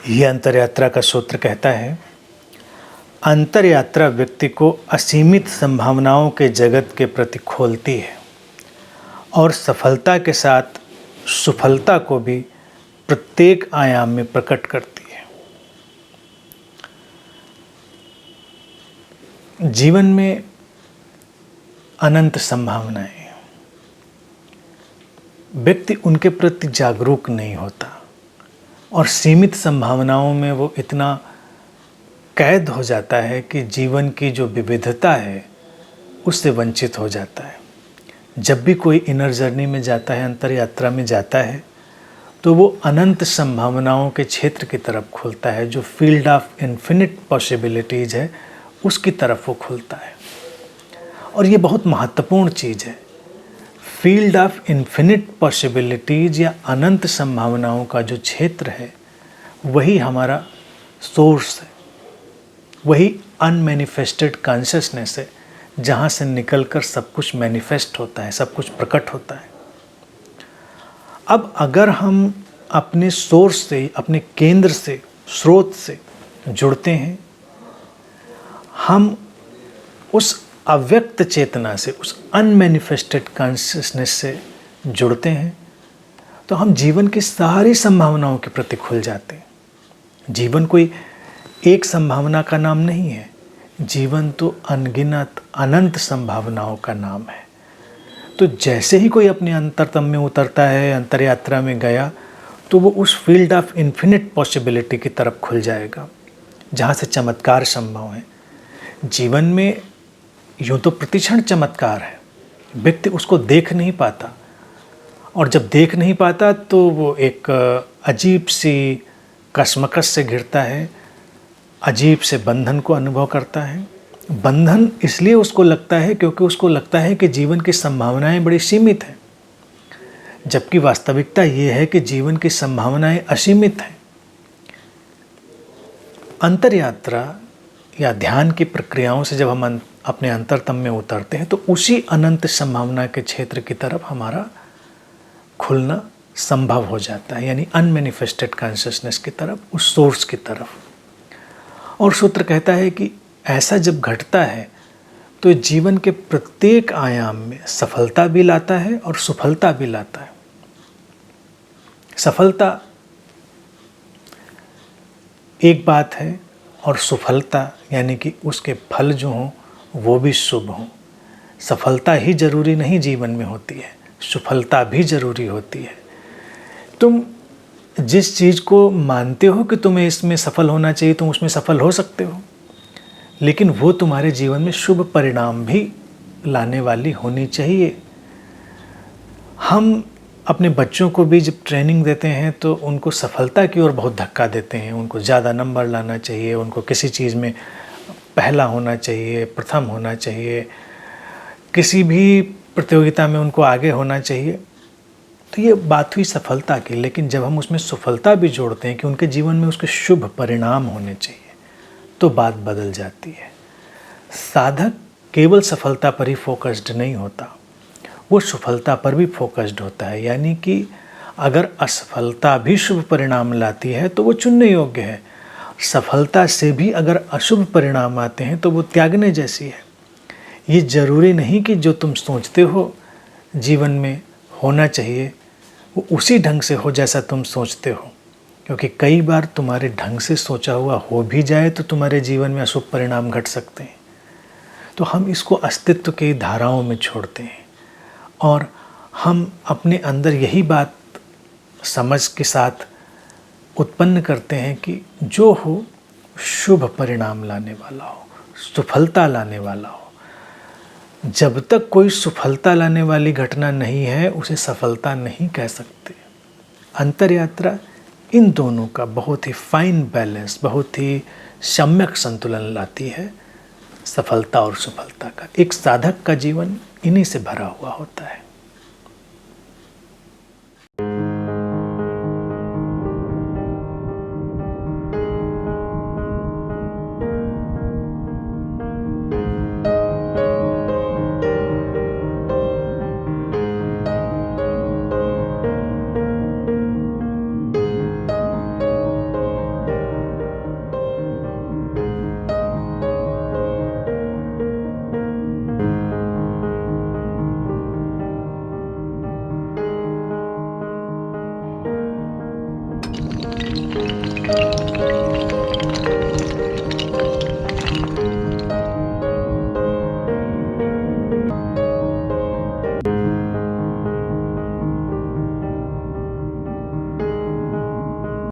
यह अंतरयात्रा का सूत्र कहता है, अंतरयात्रा व्यक्ति को असीमित संभावनाओं के जगत के प्रति खोलती है और सफलता के साथ सुफलता को भी प्रत्येक आयाम में प्रकट करती है। जीवन में अनंत संभावनाएं, व्यक्ति उनके प्रति जागरूक नहीं होता और सीमित संभावनाओं में वो इतना कैद हो जाता है कि जीवन की जो विविधता है उससे वंचित हो जाता है। जब भी कोई इनर जर्नी में जाता है, अंतर यात्रा में जाता है, तो वो अनंत संभावनाओं के क्षेत्र की तरफ खुलता है। जो फील्ड ऑफ इन्फिनिट पॉसिबिलिटीज़ है उसकी तरफ वो खुलता है। और ये बहुत महत्वपूर्ण चीज़ है। फील्ड ऑफ इन्फिनिट पॉसिबिलिटीज़ या अनंत संभावनाओं का जो क्षेत्र है वही हमारा सोर्स है, वही अनमैनिफेस्टेड कॉन्शियसनेस है, जहाँ से निकलकर सब कुछ मैनिफेस्ट होता है, सब कुछ प्रकट होता है। अब अगर हम अपने सोर्स से, अपने केंद्र से, स्रोत से जुड़ते हैं, हम उस अव्यक्त चेतना से, उस अनमैनिफेस्टेड कॉन्शियसनेस से जुड़ते हैं, तो हम जीवन की सारी संभावनाओं के प्रति खुल जाते हैं। जीवन कोई एक संभावना का नाम नहीं है, जीवन तो अनगिनत अनंत संभावनाओं का नाम है। तो जैसे ही कोई अपने अंतरतम में उतरता है, अंतर यात्रा में गया, तो वो उस फील्ड ऑफ इन्फिनिट पॉसिबिलिटी की तरफ खुल जाएगा जहाँ से चमत्कार संभव है। जीवन में यूँ तो प्रतिक्षण चमत्कार है, व्यक्ति उसको देख नहीं पाता, और जब देख नहीं पाता तो वो एक अजीब सी कश्मकश से घिरता है, अजीब से बंधन को अनुभव करता है। बंधन इसलिए उसको लगता है क्योंकि उसको लगता है कि जीवन की संभावनाएं बड़ी सीमित हैं, जबकि वास्तविकता ये है कि जीवन की संभावनाएं असीमित हैं। अंतर यात्रा या ध्यान की प्रक्रियाओं से जब हम अपने अंतरतम में उतरते हैं तो उसी अनंत संभावना के क्षेत्र की तरफ हमारा खुलना संभव हो जाता है, यानी अनमैनिफेस्टेड कॉन्शियसनेस की तरफ, उस सोर्स की तरफ। और सूत्र कहता है कि ऐसा जब घटता है तो जीवन के प्रत्येक आयाम में सफलता भी लाता है और सुफलता भी लाता है। सफलता एक बात है और सुफलता यानी कि उसके फल जो हों वो भी शुभ हों। सफलता ही जरूरी नहीं जीवन में होती है, सुफलता भी जरूरी होती है। तुम जिस चीज़ को मानते हो कि तुम्हें इसमें सफल होना चाहिए, तुम उसमें सफल हो सकते हो, लेकिन वो तुम्हारे जीवन में शुभ परिणाम भी लाने वाली होनी चाहिए। हम अपने बच्चों को भी जब ट्रेनिंग देते हैं तो उनको सफलता की ओर बहुत धक्का देते हैं। उनको ज़्यादा नंबर लाना चाहिए, उनको किसी चीज़ में पहला होना चाहिए, प्रथम होना चाहिए, किसी भी प्रतियोगिता में उनको आगे होना चाहिए। तो ये बात हुई सफलता की, लेकिन जब हम उसमें सफलता भी जोड़ते हैं कि उनके जीवन में उसके शुभ परिणाम होने चाहिए, तो बात बदल जाती है। साधक केवल सफलता पर ही फोकस्ड नहीं होता, वो सफलता पर भी फोकस्ड होता है। यानी कि अगर असफलता भी शुभ परिणाम लाती है तो वो चुनने योग्य है। सफलता से भी अगर अशुभ परिणाम आते हैं तो वो त्यागने जैसी है। ये ज़रूरी नहीं कि जो तुम सोचते हो जीवन में होना चाहिए वो उसी ढंग से हो जैसा तुम सोचते हो, क्योंकि कई बार तुम्हारे ढंग से सोचा हुआ हो भी जाए तो तुम्हारे जीवन में अशुभ परिणाम घट सकते हैं। तो हम इसको अस्तित्व की धाराओं में छोड़ते हैं और हम अपने अंदर यही बात समझ के साथ उत्पन्न करते हैं कि जो हो शुभ परिणाम लाने वाला हो, सफलता लाने वाला हो। जब तक कोई सफलता लाने वाली घटना नहीं है उसे सफलता नहीं कह सकते। अंतर यात्रा इन दोनों का बहुत ही फाइन बैलेंस, बहुत ही सम्यक संतुलन लाती है, सफलता और सफलता का। एक साधक का जीवन इन्हीं से भरा हुआ होता है।